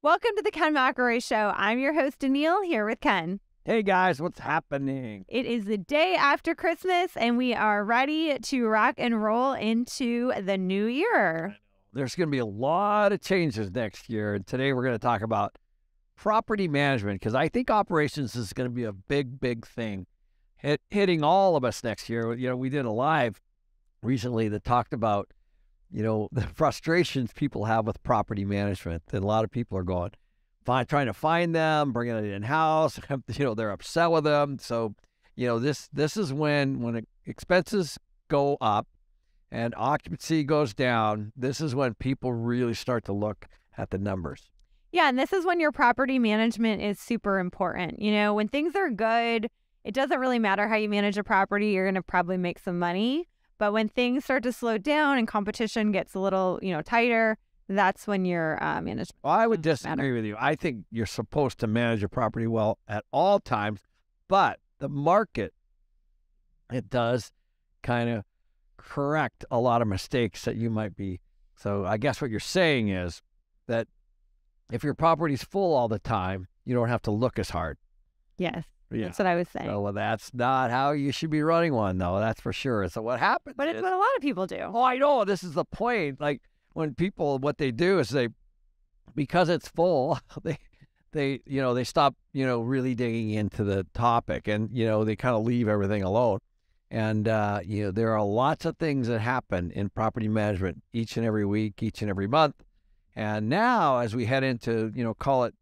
Welcome to the Ken McElroy Show. I'm your host, Danille, here with Ken. Hey guys, what's happening? It is the day after Christmas, and we are ready to rock and roll into the new year. There's going to be a lot of changes next year, and today we're going to talk about property management because I think operations is going to be a big thing hitting all of us next year. You know, we did a live recently that talked about, you know, the frustrations people have with property management. That a lot of people are going, trying to find them, bringing it in-house. You know, they're upset with them. So, you know, this is when expenses go up and occupancy goes down. This is when people really start to look at the numbers. Yeah, and this is when your property management is super important. You know, when things are good, it doesn't really matter how you manage a property. You're going to probably make some money. But when things start to slow down and competition gets a little, tighter, that's when your management. Well, I would disagree with you. I think you're supposed to manage your property well at all times, but the market, it does kind of correct a lot of mistakes that you might be. So I guess what you're saying is that if your property's full all the time, you don't have to look as hard. Yes. Yeah. That's what I was saying. Well, that's not how you should be running one, though. That's for sure. So what happens? But it's what a lot of people do. Oh, I know. This is the point. Like when people, what they do is because it's full, they stop, really digging into the topic, and they kind of leave everything alone. And there are lots of things that happen in property management each and every week, each and every month. And now, as we head into, call it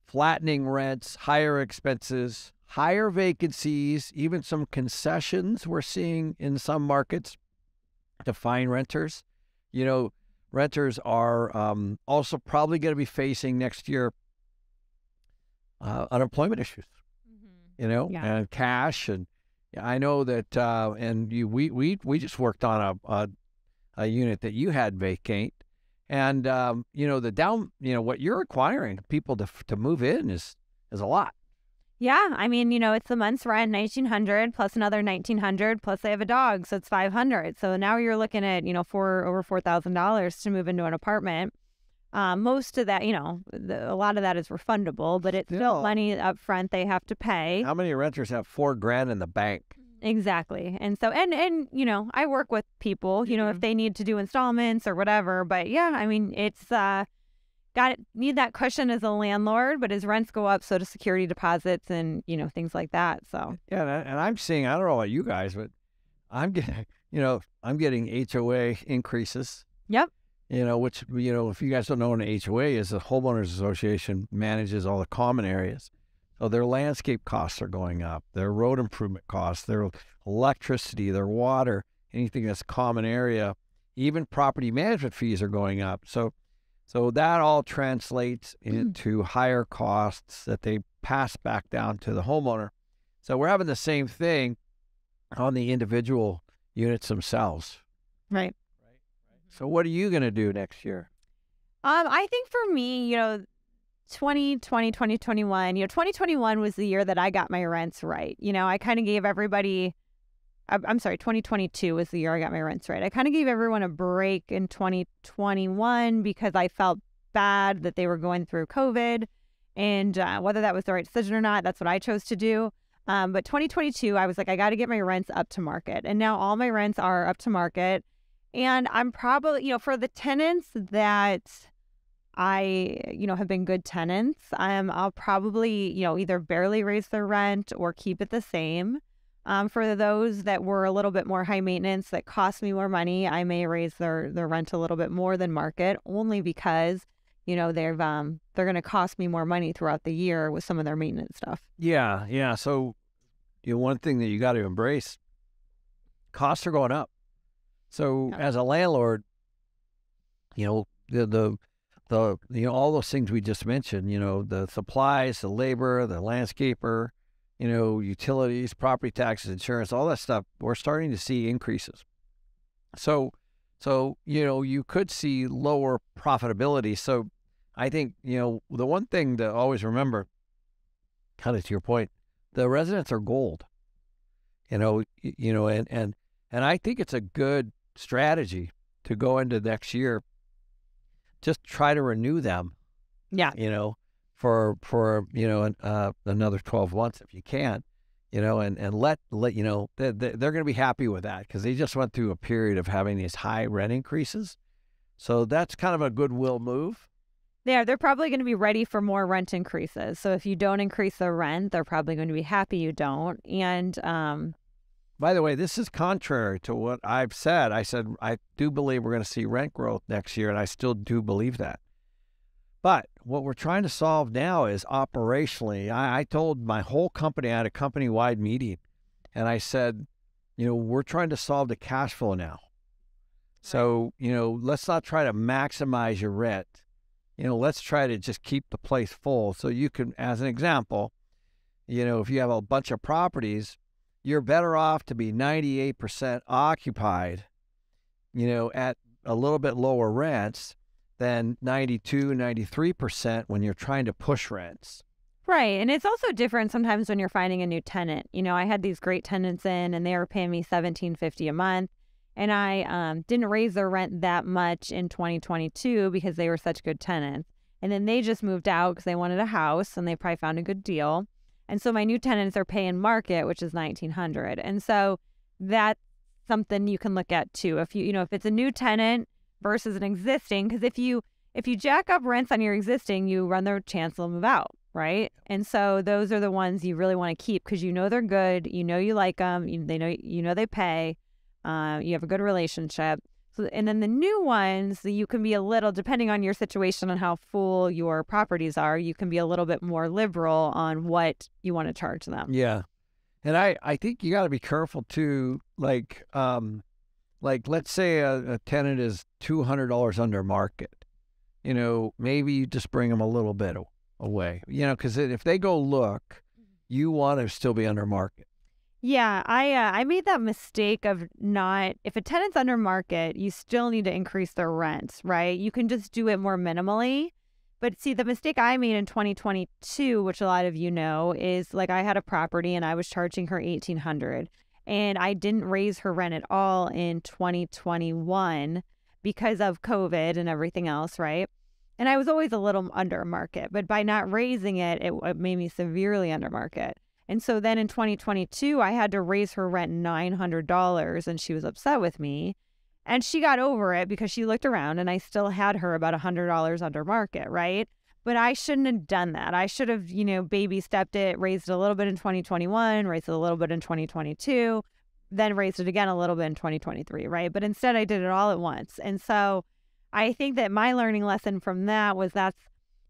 flattening rents, higher expenses, higher vacancies, even some concessions we're seeing in some markets to find renters. Renters are also probably going to be facing next year unemployment issues, and cash. And I know that, we just worked on a unit that you had vacate. And, what you're requiring people to move in is a lot. Yeah. I mean, it's a month's rent, $1,900 plus another $1,900 plus they have a dog. So it's $500. So now you're looking at, over $4,000 to move into an apartment. Most of that, a lot of that is refundable, but it's still money up front they have to pay. How many renters have $4,000 in the bank? Exactly. And so, and I work with people, if they need to do installments or whatever. But yeah, I mean, it's need that cushion as a landlord, but as rents go up, so do security deposits and, things like that. So yeah, and I'm seeing, I don't know about you guys, but I'm getting HOA increases. Yep. Which, if you guys don't know what an HOA is, the homeowners association manages all the common areas. So their landscape costs are going up, their road improvement costs, their electricity, their water, anything that's common area, even property management fees are going up. So that all translates into higher costs that they pass back down to the homeowner. So we're having the same thing on the individual units themselves. Right. So what are you going to do next year? I think for me, 2020, 2021, 2021 was the year that I got my rents right. I kind of gave everybody, I'm sorry, 2022 was the year I got my rents right. I kind of gave everyone a break in 2021 because I felt bad that they were going through COVID, and whether that was the right decision or not, that's what I chose to do. But 2022, I was like, I got to get my rents up to market. And now all my rents are up to market. And I'm probably, for the tenants that I, have been good tenants, I'll probably, either barely raise their rent or keep it the same. For those that were a little bit more high maintenance that cost me more money, I may raise their rent a little bit more than market, only because, they're going to cost me more money throughout the year with some of their maintenance stuff. Yeah. So, one thing that you got to embrace, costs are going up. So as a landlord, the all those things we just mentioned, the supplies, the labor, the landscaper, utilities, property taxes, insurance, all that stuff, we're starting to see increases. So, you could see lower profitability. So I think, the one thing to always remember, kind of to your point, the residents are gold, and I think it's a good strategy to go into next year, just try to renew them Yeah. For another 12 months if you can, and let they're going to be happy with that because they just went through a period of having these high rent increases. So that's kind of a goodwill move. Yeah, they're probably going to be ready for more rent increases. So if you don't increase the rent, they're probably going to be happy you don't. And by the way, this is contrary to what I've said. I said I do believe we're going to see rent growth next year, and I still do believe that. But what we're trying to solve now is operationally. I told my whole company, I had a company-wide meeting, and I said, we're trying to solve the cash flow now. So, let's not try to maximize your rent. Let's try to just keep the place full. So you can, as an example, if you have a bunch of properties, you're better off to be 98% occupied, at a little bit lower rents than 92, 93% when you're trying to push rents. Right. And it's also different sometimes when you're finding a new tenant. I had these great tenants in and they were paying me $17.50 a month. And I didn't raise their rent that much in 2022 because they were such good tenants. And then they just moved out because they wanted a house and they probably found a good deal. And so my new tenants are paying market, which is $1,900. And so that's something you can look at too. If if it's a new tenant versus an existing, because if you jack up rents on your existing, you run the chance they'll move out, right? And so those are the ones you really want to keep because they're good, you like them, they pay. You have a good relationship. So, and then the new ones, you can be a little, depending on your situation and how full your properties are, you can be a little bit more liberal on what you want to charge them. Yeah. And I think you got to be careful too. Like let's say a tenant is $200 under market, maybe you just bring them a little bit away, because if they go look, you want to still be under market. Yeah, I made that mistake of not, if a tenant's under market, you still need to increase their rents, right? You can just do it more minimally. But see, the mistake I made in 2022, which a lot of is like I had a property and I was charging her $1,800 and I didn't raise her rent at all in 2021 because of COVID and everything else, right? And I was always a little under market, but by not raising it, it made me severely under market. And so then in 2022, I had to raise her rent $900 and she was upset with me. And she got over it because she looked around and I still had her about $100 under market, right? But I shouldn't have done that. I should have, baby stepped it, raised it a little bit in 2021, raised it a little bit in 2022, then raised it again a little bit in 2023, right? But instead I did it all at once. And so I think that my learning lesson from that was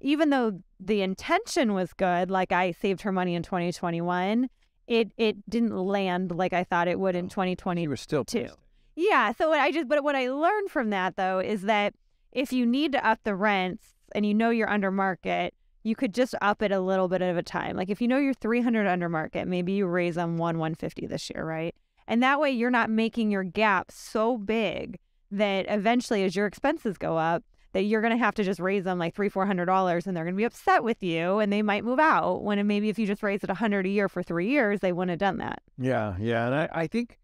even though the intention was good, like I saved her money in 2021, it didn't land like I thought it would in 2022. You were still pissed. Yeah. So but what I learned from that though is that if you need to up the rents and you're under market, you could just up it a little bit at a time. Like if you're 300 under market, maybe you raise them 150 this year, right? And that way you're not making your gap so big that eventually as your expenses go up, that you're going to have to just raise them like $300-$400 and they're going to be upset with you and they might move out when maybe if you just raised it $100 a year for 3 years, they wouldn't have done that. Yeah. And I think,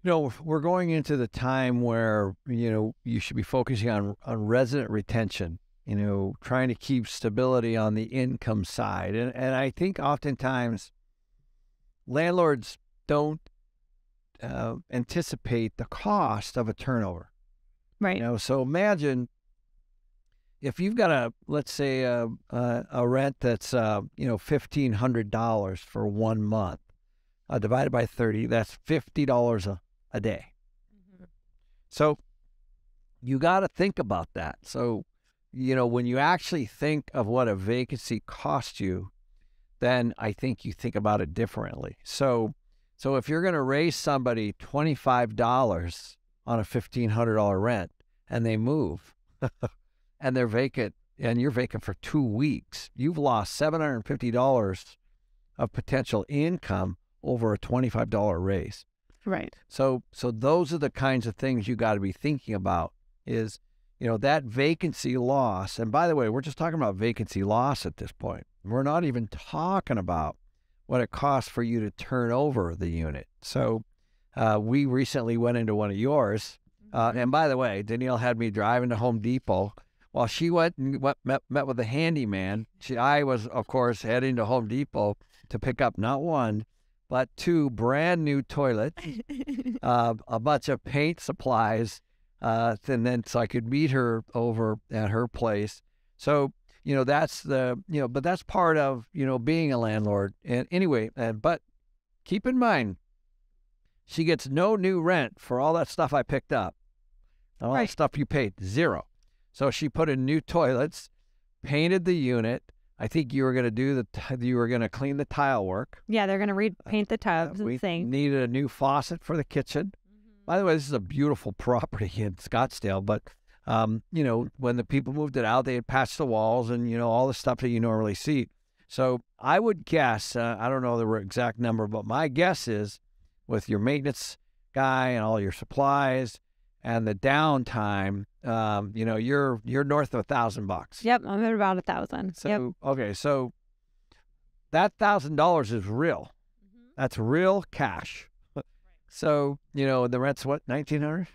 we're going into the time where, you should be focusing on resident retention, trying to keep stability on the income side. And I think oftentimes landlords don't anticipate the cost of a turnover. Right. So imagine if you've got let's say a rent that's $1,500 for 1 month, divided by 30, that's $50 a day. Mm-hmm. So you got to think about that. So when you actually think of what a vacancy costs you, then I think you think about it differently. So if you're going to raise somebody $25 on a $1,500 rent and they move and they're vacant and you're vacant for 2 weeks, you've lost $750 of potential income over a $25 raise. Right. So those are the kinds of things you got to be thinking about is, that vacancy loss. And by the way, we're just talking about vacancy loss at this point. We're not even talking about what it costs for you to turn over the unit. So we recently went into one of yours. And by the way, Danille had me driving to Home Depot While she went and met with the handyman, I was, of course, heading to Home Depot to pick up not one, but 2 brand new toilets, a bunch of paint supplies, and then so I could meet her over at her place. So, that's but that's part of, being a landlord. And anyway, but keep in mind, she gets no new rent for all that stuff I picked up. All that stuff you paid, 0. So she put in new toilets, painted the unit. I think you were going to you were going to clean the tile work. Yeah, they're going to repaint the tubs and we sink. Needed a new faucet for the kitchen. By the way, this is a beautiful property in Scottsdale, but when the people moved it out, they had patched the walls and, all the stuff that you normally see. So I would guess, I don't know the exact number, but my guess is with your maintenance guy and all your supplies and the downtime, you're north of $1,000. Yep, I'm at about 1,000. So, yep. Okay, so that $1,000 is real. That's real cash. So, the rent's what, $1,900?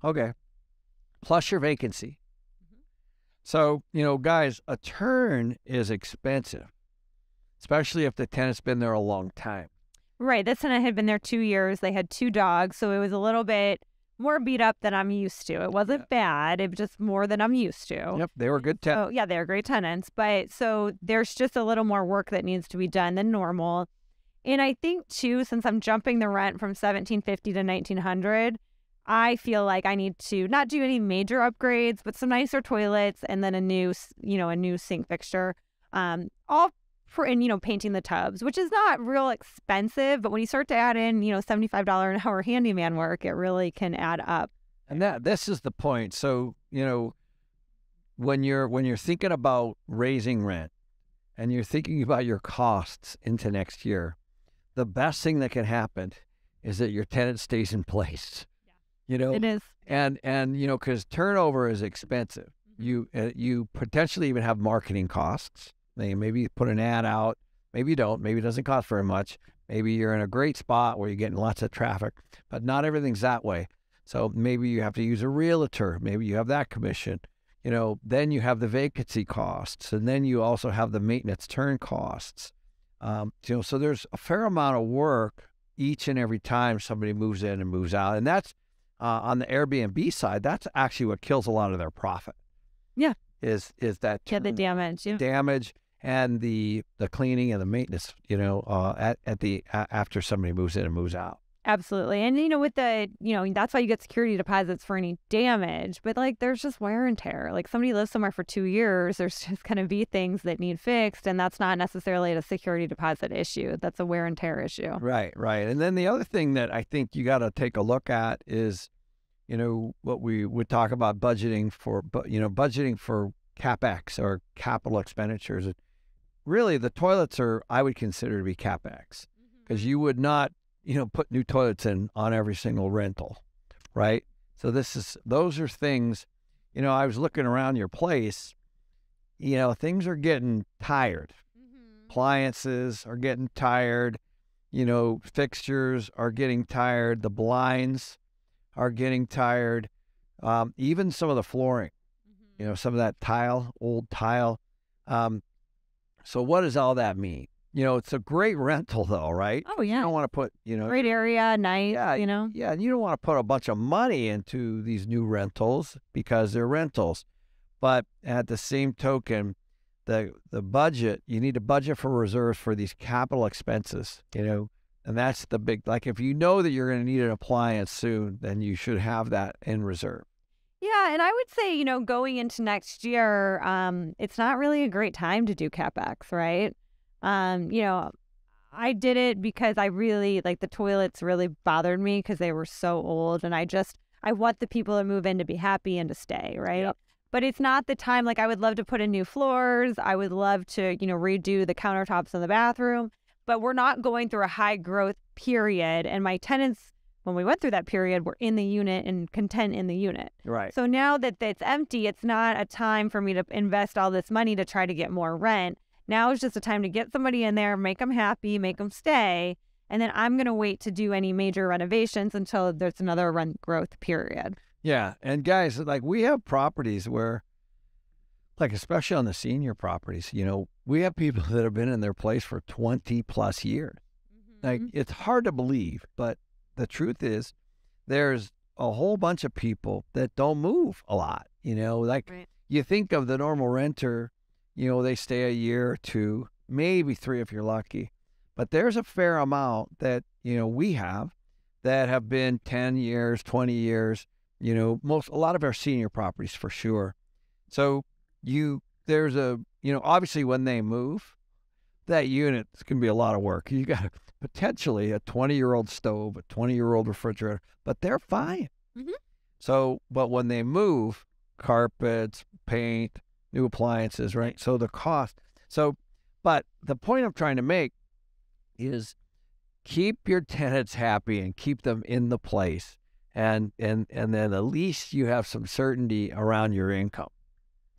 Okay. Plus your vacancy. So, guys, a turn is expensive, especially if the tenant's been there a long time. Right. This tenant had been there 2 years. They had 2 dogs, so it was a little bit more beat up than I'm used to. It wasn't bad. It was just more than I'm used to. Yep, they were good tenants. Oh, yeah, they were great tenants. But so there's just a little more work that needs to be done than normal. And I think, too, since I'm jumping the rent from $1,750 to $1,900, I feel like I need to not do any major upgrades, but some nicer toilets and then a new sink fixture. All for painting the tubs, which is not real expensive, but when you start to add in, $75 an hour handyman work, it really can add up. And this is the point. So, when you're thinking about raising rent and you're thinking about your costs into next year, the best thing that can happen is that your tenant stays in place. It is. And because turnover is expensive. You potentially even have marketing costs. Maybe put an ad out. Maybe you don't. Maybe it doesn't cost very much. Maybe you're in a great spot where you're getting lots of traffic, but not everything's that way. So maybe you have to use a realtor. Maybe you have that commission. Then you have the vacancy costs, and then you also have the maintenance turn costs. So there's a fair amount of work each and every time somebody moves in and moves out. And that's on the Airbnb side, that's actually what kills a lot of their profit. Yeah. Is that the damage. Yeah. Damage and the cleaning and the maintenance, after somebody moves in and moves out. Absolutely. And, with the, that's why you get security deposits for any damage. But, there's just wear and tear. Like, somebody lives somewhere for 2 years, there's just going to be things that need fixed. And that's not necessarily a security deposit issue. That's a wear and tear issue. Right. And then the other thing that I think you got to take a look at is, what we would talk about budgeting for CapEx or capital expenditures. Really, the toilets I would consider to be CapEx because you would not put new toilets in on every single rental, right? So those are things, I was looking around your place, things are getting tired. Appliances are getting tired, fixtures are getting tired, the blinds are getting tired, even some of the flooring, some of that old tile. So what does all that mean? It's a great rental, though, right? Oh, yeah. You don't want to put, great area, nice, Yeah, and you don't want to put a bunch of money into these new rentals because they're rentals. But at the same token, the budget, you need to budget for reserves for these capital expenses, and that's the big, if you know that you're going to need an appliance soon, then you should have that in reserve. Yeah, and I would say, going into next year, it's not really a great time to do CapEx, right? I did it because I really, the toilets really bothered me because they were so old, and I want the people to move in to be happy and to stay, right? Yep. But it's not the time, I would love to put in new floors. I would love to, redo the countertops in the bathroom, but we're not going through a high growth period. And my tenants, when we went through that period, were in the unit and content in the unit. Right. So now that it's empty, it's not a time for me to invest all this money to try to get more rent. Now is just a time to get somebody in there, make them happy, make them stay, and then I'm going to wait to do any major renovations until there's another rent growth period. Yeah, and guys, we have properties where, like especially on the senior properties, we have people that have been in their place for 20 plus years. Like, it's hard to believe, but the truth is there's a whole bunch of people that don't move a lot, like Right. you think of the normal renter, they stay a year or two, maybe 3 if you're lucky, but there's a fair amount that, we have that have been 10 years, 20 years, a lot of our senior properties for sure. So there's obviously when they move, that unit is going to be a lot of work. You got potentially a 20-year-old stove, a 20-year-old refrigerator, but they're fine. So, but when they move, carpets, paint, new appliances, right? So the cost. So, but the point I'm trying to make is keep your tenants happy and keep them in the place. And then at least you have some certainty around your income.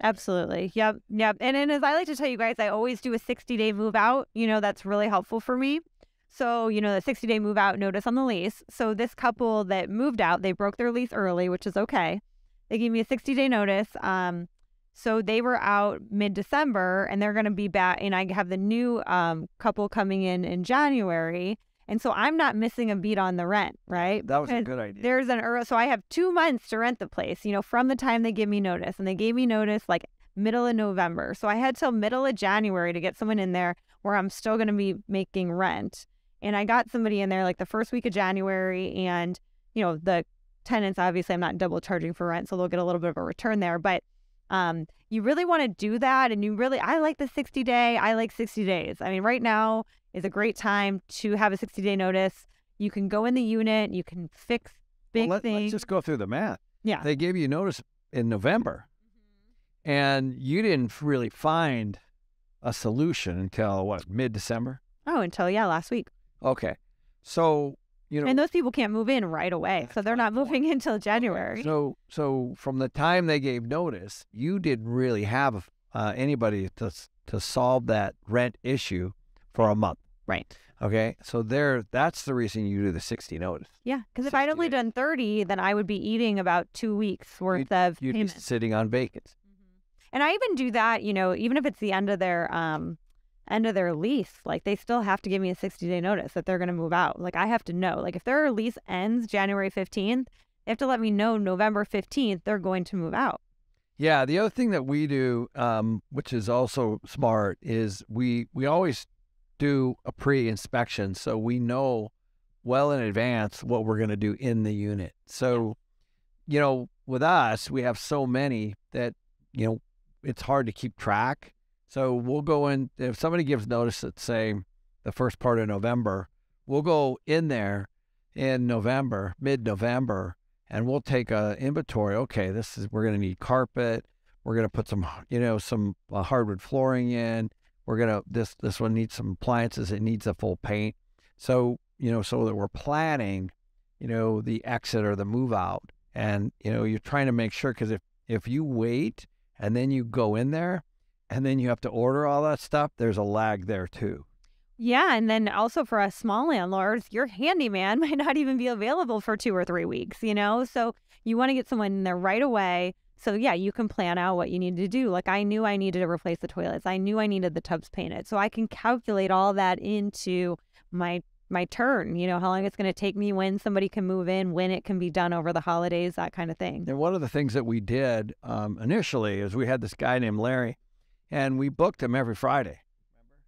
Absolutely. Yep. And then, as I like to tell you guys, I always do a 60-day move out. That's really helpful for me. So, the 60-day move out notice on the lease. So this couple that moved out, they broke their lease early, which is okay. They gave me a 60-day notice. So they were out mid-December, and they're going to be back. And I have the new couple coming in January. And so I'm not missing a beat on the rent, right? That was a good idea. There's so I have 2 months to rent the place, from the time they give me notice. And they gave me notice like middle of November. So I had till middle of January to get someone in there where I'm still going to be making rent. And I got somebody in there like the first week of January. And, the tenants, obviously I'm not double charging for rent, so they'll get a little bit of a return there. But you really want to do that. And I like the 60-day. I like 60 days. I mean, right now is a great time to have a 60-day notice. You can go in the unit. You can fix big things. Let's just go through the math. Yeah. They gave you notice in November, and you didn't really find a solution until, what, mid-December? Oh, until, last week. Okay. So, and those people can't move in right away. So they're not moving in until January. Okay. So from the time they gave notice, you didn't really have anybody to solve that rent issue for a month. Right. Okay. So that's the reason you do the 60 notice. Yeah. Because if I'd only done 30, then I would be eating about 2 weeks worth of you'd payments. be sitting on vacancy. And I even do that, even if it's the end of their lease, like they still have to give me a 60-day notice that they're going to move out. Like I have to know, like if their lease ends January 15th, they have to let me know November 15th they're going to move out. Yeah. The other thing that we do, which is also smart, is we always do a pre-inspection, so we know well in advance what we're going to do in the unit. So, with us, we have so many that, it's hard to keep track. So we'll go in, if somebody gives notice at, say, the first part of November, we'll go in there in November, mid-November, and we'll take a inventory. Okay, we're going to need carpet. We're going to put some hardwood flooring in. This one needs some appliances. It needs a full paint. So, so that we're planning, the exit or the move out. And, you're trying to make sure, because if you wait and then you go in there and then you have to order all that stuff, there's a lag there too. Yeah. And then also for us small landlords, your handyman might not even be available for 2 or 3 weeks, So you want to get someone in there right away. So yeah, you can plan out what you need to do. Like I knew I needed to replace the toilets. I knew I needed the tubs painted. So I can calculate all that into my turn, how long it's going to take me, when somebody can move in, when it can be done over the holidays, that kind of thing. And one of the things that we did initially is we had this guy named Larry, and we booked him every Friday.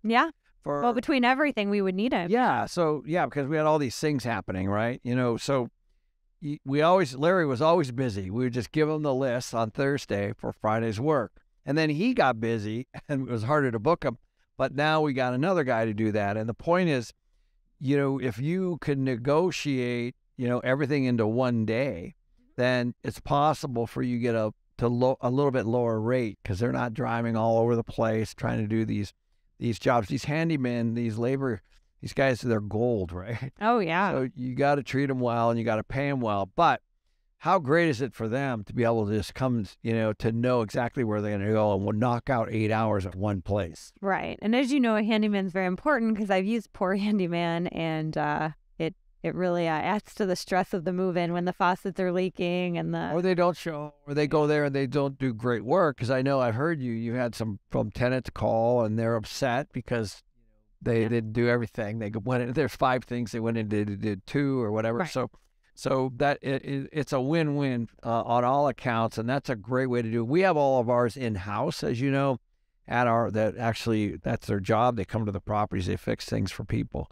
Yeah. Well, between everything, we would need him. Yeah. So, because we had all these things happening, right? So Larry was always busy. We would just give him the list on Thursday for Friday's work. And then he got busy and it was harder to book him. But now we got another guy to do that. And the point is, if you can negotiate, everything into one day, then it's possible for you to get a little bit lower rate, because they're not driving all over the place trying to do these jobs. These handymen, these guys, they're gold, right? Oh, yeah. So you got to treat them well and you got to pay them well. But how great is it for them to be able to just come, to know exactly where they're going to go, and we'll knock out 8 hours at one place. it really adds to the stress of the move-in when the faucets are leaking and or they don't show, or they go there and they don't do great work. Because I know I've heard you had some from tenants call and they're upset because they didn't do everything. They went in, there's 5 things they went in and did 2 or whatever. Right. So that it's a win-win on all accounts, and that's a great way to do it. We have all of ours in-house, as you know, that's their job. They come to the properties, they fix things for people.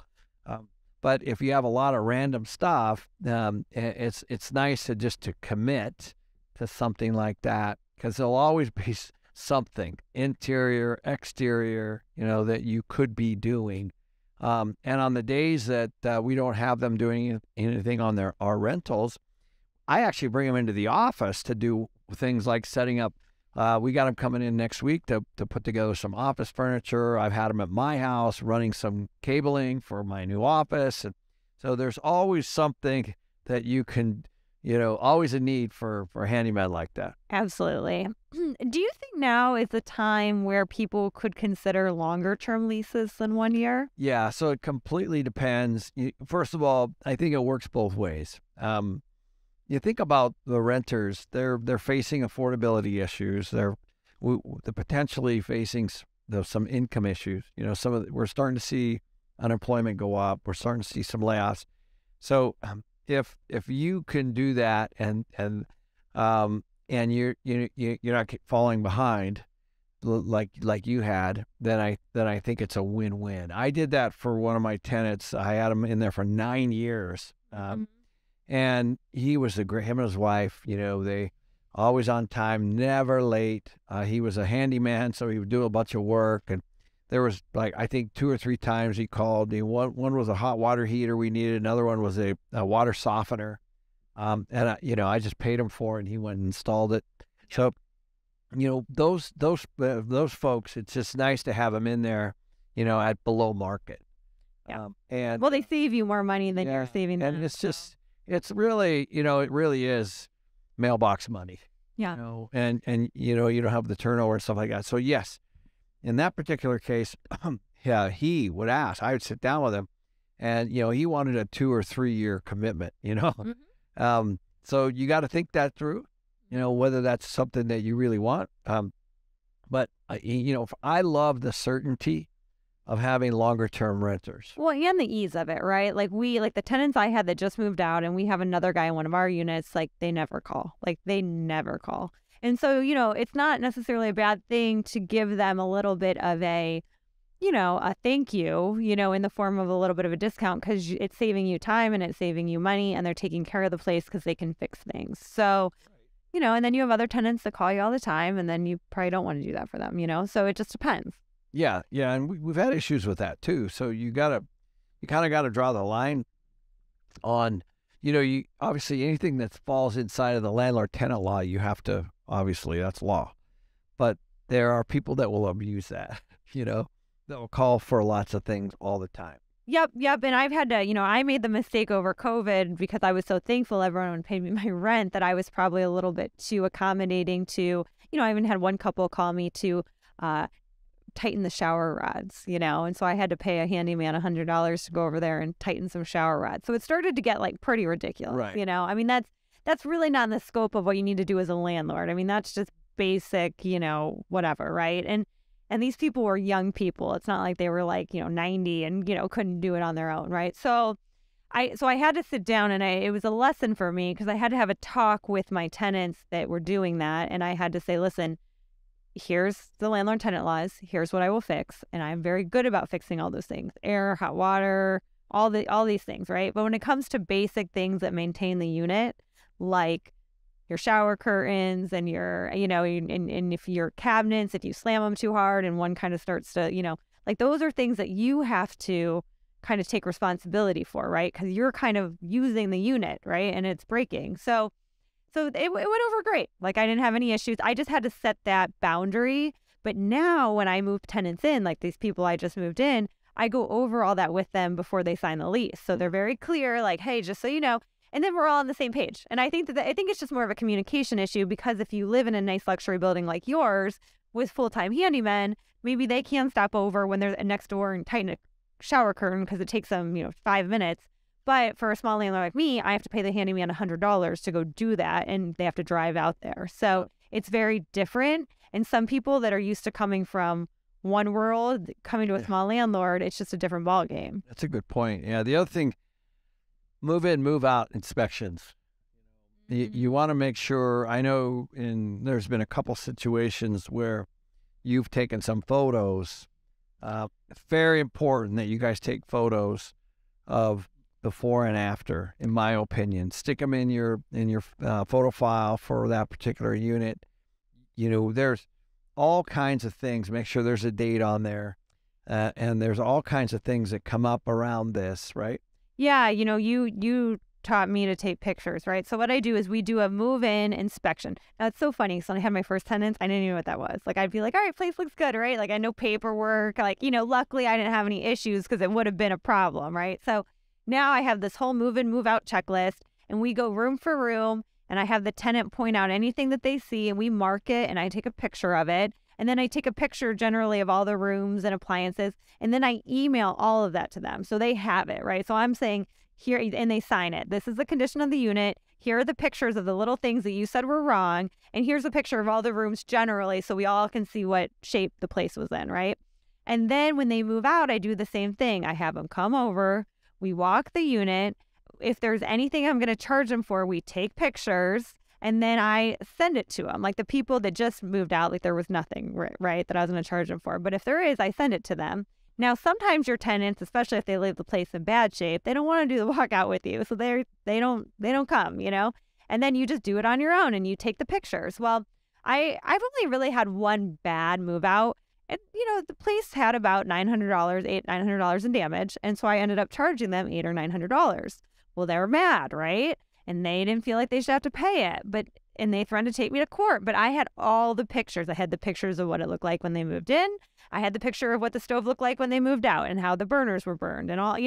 But if you have a lot of random stuff, it's nice to commit to something like that, because there'll always be something, interior, exterior, that you could be doing. And on the days that we don't have them doing anything on our rentals, I actually bring them into the office to do things like setting up. We got them coming in next week to put together some office furniture. I've had them at my house running some cabling for my new office. And so there's always something that you can, always a need for a handyman like that. Absolutely. Do you think now is the time where people could consider longer term leases than 1 year? Yeah, so it completely depends. First of all, I think it works both ways. You think about the renters; they're facing affordability issues. They're potentially facing some income issues. We're starting to see unemployment go up. We're starting to see some layoffs. So if you can do that and you're not falling behind like you had, then I think it's a win-win. I did that for one of my tenants. I had him in there for 9 years. And he was him and his wife, they always on time, never late. He was a handyman, so he would do a bunch of work. And there was I think 2 or 3 times he called me. One was a hot water heater we needed. Another one was a water softener. And I just paid him for it, and he went and installed it. So, those folks, it's just nice to have them in there, at below market. Yeah. And they save you more money than you're saving them. And it's really, it really is mailbox money. Yeah. And you don't have the turnover and stuff like that. So yes, in that particular case, he would ask. I would sit down with him, and he wanted a 2 or 3 year commitment. Mm-hmm. So you got to think that through. Whether that's something that you really want. But I love the certainty of having longer term renters. Well, and the ease of it, right? Like the tenants I had that just moved out, and we have another guy in one of our units, they never call. They never call. And so, it's not necessarily a bad thing to give them a little bit of a thank you, in the form of a little bit of a discount, because it's saving you time and it's saving you money, and they're taking care of the place because they can fix things. So, and then you have other tenants that call you all the time, and then you probably don't want to do that for them, so it just depends. Yeah, and we've had issues with that too. So you kind of got to draw the line on, you obviously anything that falls inside of the landlord-tenant law, you have to, obviously that's law. But there are people that will abuse that, that will call for lots of things all the time. Yep. And I've had to, I made the mistake over COVID because I was so thankful everyone paid me my rent that I was probably a little bit too accommodating to, I even had one couple call me to tighten the shower rods, and so I had to pay a handyman $100 to go over there and tighten some shower rods. So it started to get pretty ridiculous, right. I mean, that's really not in the scope of what you need to do as a landlord. I mean, that's just basic, whatever, right? And these people were young people. It's not like they were 90 and, couldn't do it on their own, right? So I had to sit down, and it was a lesson for me because I had to have a talk with my tenants that were doing that, and I had to say, listen, here's the landlord-tenant laws. Here's what I will fix, and I'm very good about fixing all those things: air, hot water, all these things, right? But when it comes to basic things that maintain the unit, like your shower curtains and your, and if your cabinets, if you slam them too hard and one kind of starts to, those are things that you have to kind of take responsibility for, right? Because you're kind of using the unit, right? And it's breaking. So it went over great. I didn't have any issues. I just had to set that boundary. But now when I move tenants in, these people I just moved in, I go over all that with them before they sign the lease. So they're very clear, hey, just so you know. And then we're all on the same page. And I think it's just more of a communication issue, because if you live in a nice luxury building like yours with full-time handymen, maybe they can stop over when they're next door and tighten a shower curtain because it takes them, 5 minutes. But for a small landlord like me, I have to pay the handyman $100 to go do that, and they have to drive out there. So it's very different. And some people that are used to coming from one world, coming to a small landlord, it's just a different ball game. That's a good point. Yeah. The other thing, move in, move out inspections. You want to make sure. I know there's been a couple situations where you've taken some photos. It's very important that you guys take photos of before and after, in my opinion. Stick them in your photo file for that particular unit. There's all kinds of things. Make sure there's a date on there, and there's all kinds of things that come up around this, right? Yeah, you taught me to take pictures, right? So what I do is we do a move-in inspection. Now, it's so funny. So when I had my first tenants, I didn't even know what that was. Like, I'd be like, all right, place looks good, right? Like, I know paperwork. Like, luckily I didn't have any issues because it would have been a problem, right? So now I have this whole move-in, move-out checklist, and we go room for room, and I have the tenant point out anything that they see, and we mark it, and I take a picture of it. And then I take a picture generally of all the rooms and appliances, and then I email all of that to them. So they have it, right? So I'm saying, here, and they sign it. This is the condition of the unit. Here are the pictures of the little things that you said were wrong. And here's a picture of all the rooms generally, so we all can see what shape the place was in, right? And then when they move out, I do the same thing. I have them come over. We walk the unit. If there's anything I'm going to charge them for, we take pictures, and then I send it to them. Like the people that just moved out, like there was nothing, right, that I was going to charge them for. But if there is, I send it to them. Now, sometimes your tenants, especially if they leave the place in bad shape, they don't want to do the walkout with you. So they don't come, and then you just do it on your own and you take the pictures. Well, I've only really had one bad move out. And, the place had about $900 in damage. And so I ended up charging them $800 or $900. Well, they were mad, right? And they didn't feel like they should have to pay it. And they threatened to take me to court. But I had all the pictures. I had the pictures of what it looked like when they moved in. I had the picture of what the stove looked like when they moved out and how the burners were burned and all,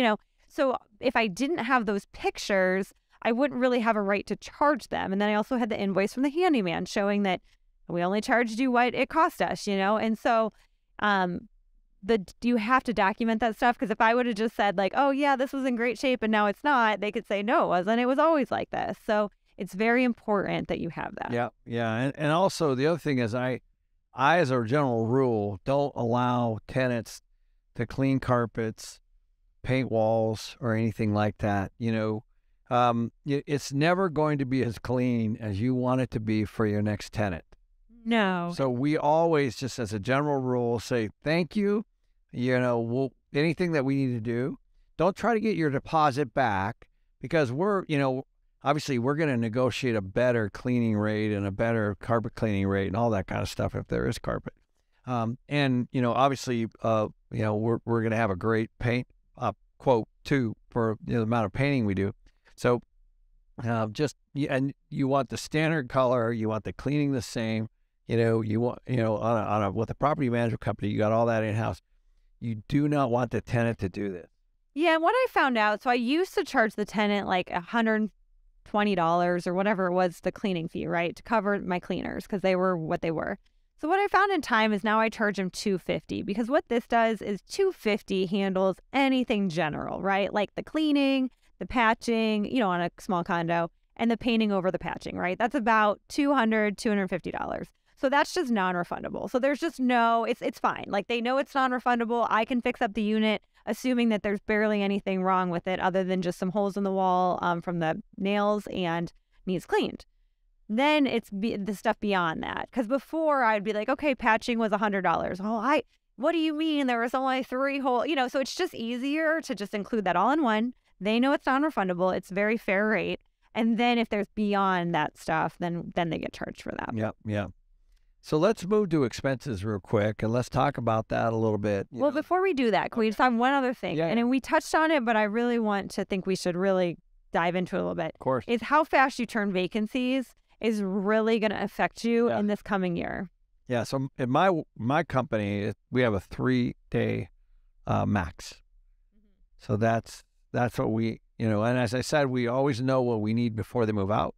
So if I didn't have those pictures, I wouldn't really have a right to charge them. And then I also had the invoice from the handyman showing that we only charged you what it cost us, And so you have to document that stuff, because if I would have just said like, oh yeah, this was in great shape and now it's not, they could say no, it wasn't. It was always like this. So it's very important that you have that. Yeah, yeah, and also the other thing is I as a general rule don't allow tenants to clean carpets, paint walls, or anything like that. It's never going to be as clean as you want it to be for your next tenant. No. So we always, just as a general rule, say thank you. Anything that we need to do. Don't try to get your deposit back, because obviously we're going to negotiate a better cleaning rate and a better carpet cleaning rate and all that kind of stuff if there is carpet. Obviously, we're going to have a great paint quote too for the amount of painting we do. So and you want the standard color, you want the cleaning the same. You want, with a property management company, you got all that in-house. You do not want the tenant to do this. Yeah, and what I found out, so I used to charge the tenant like $120 or whatever it was, the cleaning fee, right, to cover my cleaners because they were what they were. So what I found in time is now I charge them $250, because what this does is $250 handles anything general, right, like the cleaning, the patching, on a small condo, and the painting over the patching, right? That's about $250. So that's just non-refundable. So there's just it's fine. Like they know it's non-refundable. I can fix up the unit, assuming that there's barely anything wrong with it other than just some holes in the wall from the nails and needs cleaned. Then it's the stuff beyond that. Because before I'd be like, okay, patching was $100. Oh, what do you mean? There was only 3 holes, so it's just easier to just include that all in one. They know it's non-refundable. It's very fair rate. And then if there's beyond that stuff, then they get charged for that. Yep, yeah. So let's move to expenses real quick, and let's talk about that a little bit. Well, before we do that, can we just have one other thing? Yeah. And then we touched on it, but I really want to think we should really dive into it a little bit. Of course. Is how fast you turn vacancies is really going to affect you in this coming year. Yeah. So in my company, we have a 3-day max. Mm-hmm. So that's what we, and as I said, we always know what we need before they move out.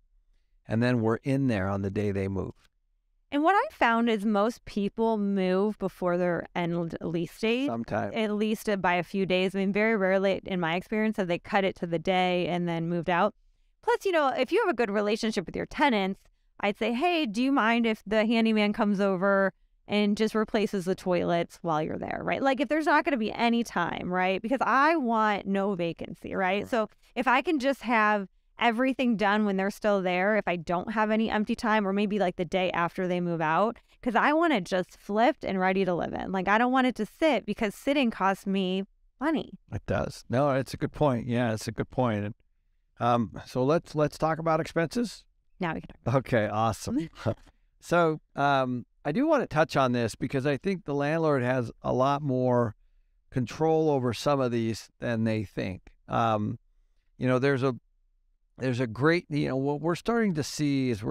And then we're in there on the day they move. And what I found is most people move before their end lease date, Sometimes. at least by a few days. I mean, very rarely, in my experience, have they cut it to the day and then moved out. Plus, if you have a good relationship with your tenants, I'd say, hey, do you mind if the handyman comes over and just replaces the toilets while you're there, right? Like if there's not going to be any time, right? Because I want no vacancy, right? So if I can just have everything done when they're still there, if I don't have any empty time, or maybe like the day after they move out, because I want it just flipped and ready to live in. Like I don't want it to sit, because sitting costs me money. It does. No, it's a good point. Yeah, it's a good point. And so let's talk about expenses. Now we can talk. Okay, awesome. So I do want to touch on this because I think the landlord has a lot more control over some of these than they think. There's a great, what we're starting to see is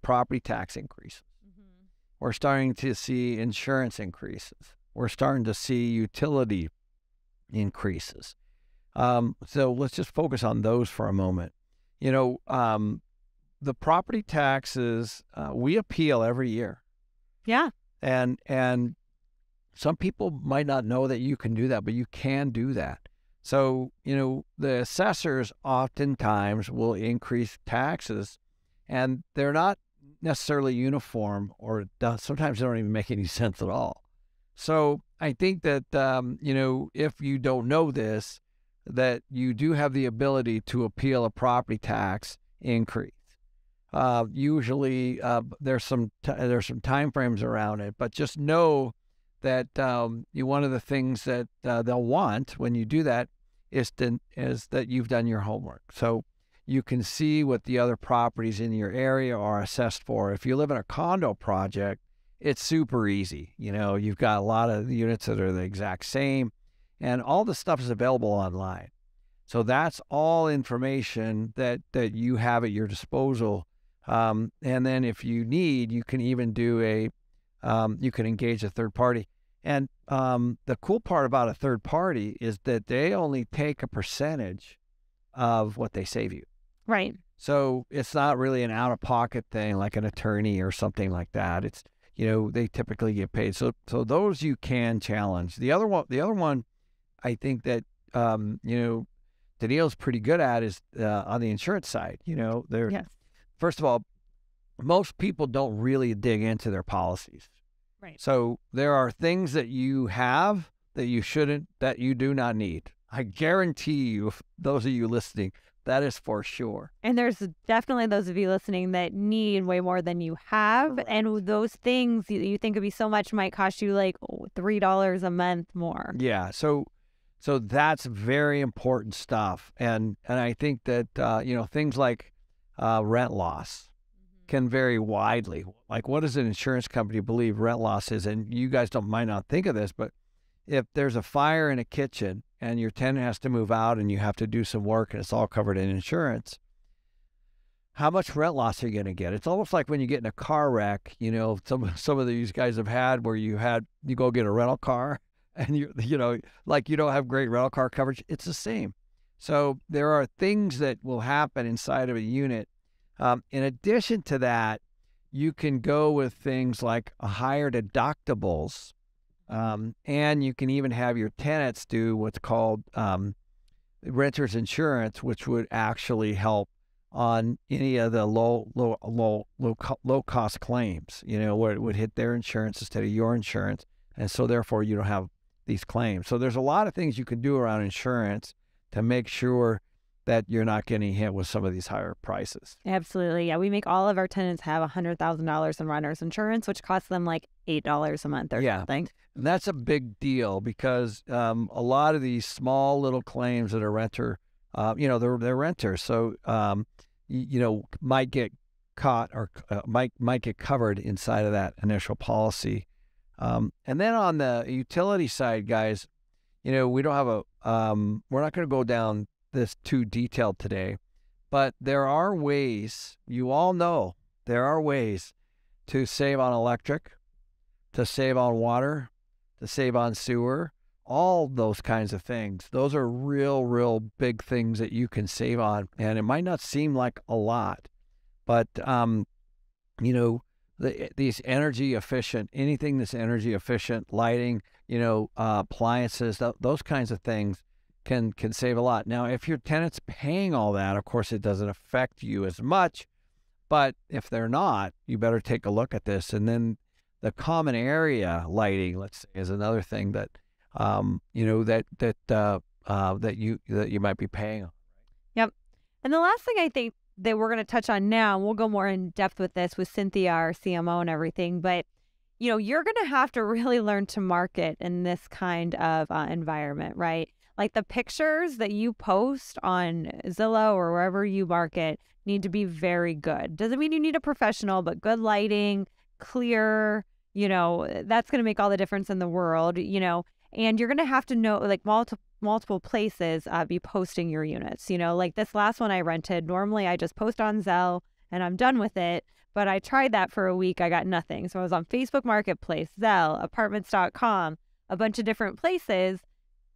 property tax increases. Mm-hmm. We're starting to see insurance increases. We're starting to see utility increases. So let's just focus on those for a moment. The property taxes, we appeal every year. Yeah. And some people might not know that you can do that, but you can do that. So, the assessors oftentimes will increase taxes, and they're not necessarily uniform, or sometimes they don't even make any sense at all. So I think that, if you don't know this, that you do have the ability to appeal a property tax increase. Usually there's some time frames around it, but just know that one of the things that they'll want when you do that is that you've done your homework. So you can see what the other properties in your area are assessed for. If you live in a condo project, it's super easy. You've got a lot of units that are the exact same, and all the stuff is available online. So that's all information that you have at your disposal. And then if you need, you can even do you can engage a third party. And the cool part about a third party is that they only take a percentage of what they save you. Right. So it's not really an out-of-pocket thing like an attorney or something like that. It's, they typically get paid. So those you can challenge. The other one I think that, Danille's pretty good at is on the insurance side. Yes. First of all, most people don't really dig into their policies. Right. So there are things that you have that you do not need. I guarantee you, those of you listening, that is for sure. And there's definitely those of you listening that need way more than you have. Correct. And those things you think would be so much might cost you like $3 a month more. Yeah. So that's very important stuff. And I think that, things like rent loss can vary widely. Like, what does an insurance company believe rent loss is? And you guys might not think of this, but if there's a fire in a kitchen and your tenant has to move out and you have to do some work and it's all covered in insurance, how much rent loss are you going to get? It's almost like when you get in a car wreck, some of these guys have had where you go get a rental car and you don't have great rental car coverage. It's the same. So there are things that will happen inside of a unit. In addition to that, you can go with things like higher deductibles, and you can even have your tenants do what's called renter's insurance, which would actually help on any of the low cost claims. Where it would hit their insurance instead of your insurance, and so therefore you don't have these claims. So there's a lot of things you can do around insurance to make sure that you're not getting hit with some of these higher prices. Absolutely. Yeah. We make all of our tenants have $100,000 in renter's insurance, which costs them like $8 a month or something. And that's a big deal because a lot of these small little claims that a renter, they're renters. So, might get caught or might get covered inside of that initial policy. And then on the utility side, guys, we don't have we're not going to go down this too detailed today, but there are ways, you all know, there are ways to save on electric, to save on water, to save on sewer, all those kinds of things. Those are real big things that you can save on. And it might not seem like a lot, but, these energy efficient, anything that's energy efficient, lighting, appliances, those kinds of things can save a lot. Now, if your tenant's paying all that, of course, it doesn't affect you as much. But if they're not, you better take a look at this. And then the common area lighting, let's say, is another thing that that you might be paying. Yep. And the last thing I think that we're going to touch on now, and we'll go more in depth with this with Cynthia, our CMO, and everything, but you're going to have to really learn to market in this kind of environment, right? Like the pictures that you post on Zillow or wherever you market need to be very good. Doesn't mean you need a professional, but good lighting, clear, that's going to make all the difference in the world, and you're going to have to know, like, multiple places be posting your units. Like this last one I rented, normally I just post on Zelle and I'm done with it. But I tried that for a week. I got nothing. So I was on Facebook Marketplace, Zelle, apartments.com, a bunch of different places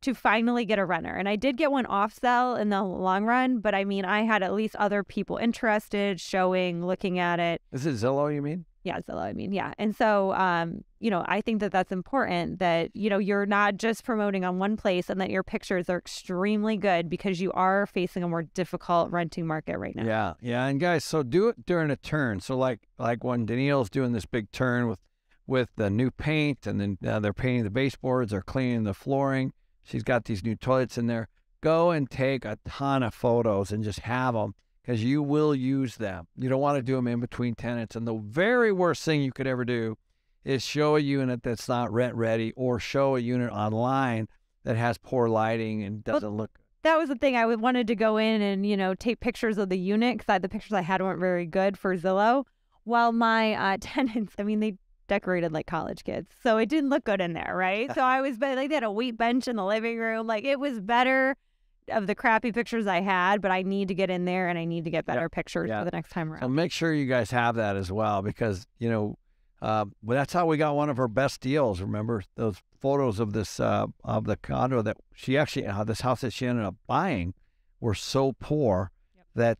to finally get a renter. And I did get one off Zelle in the long run. But I mean, I had at least other people interested, showing, looking at it. Is it Zillow, you mean? Yeah, Zillow, yeah. And so, I think that that's important, that, you're not just promoting on one place and that your pictures are extremely good, because you are facing a more difficult renting market right now. Yeah. Yeah. And guys, so do it during a turn. So like when Danille's doing this big turn with the new paint, and then they're painting the baseboards, they're cleaning the flooring. She's got these new toilets in there. Go and take a ton of photos and just have them, because you will use them. You don't want to do them in between tenants. And the very worst thing you could ever do is show a unit that's not rent ready, or show a unit online that has poor lighting and doesn't look good. That was the thing. I wanted to go in and, take pictures of the unit, because the pictures I had weren't very good for Zillow. While my tenants, they decorated like college kids. So it didn't look good in there, right? So they had a wheat bench in the living room. Like, it was better of the crappy pictures I had, but I need to get in there and I need to get better pictures for the next time around. So make sure you guys have that as well, because, that's how we got one of our best deals. Remember those photos of this, of the condo that she actually, this house that she ended up buying, were so poor that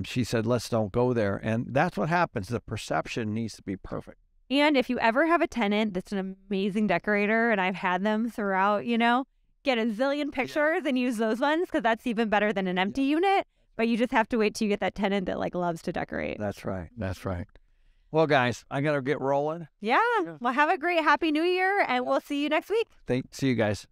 she said, let's don't go there. And that's what happens. The perception needs to be perfect. And if you ever have a tenant that's an amazing decorator, and I've had them throughout, get a zillion pictures and use those ones, because that's even better than an empty unit. But you just have to wait till you get that tenant that loves to decorate. That's right. That's right. Well, guys, I got to get rolling. Yeah. Well, have a great Happy New Year, and we'll see you next week. See you guys.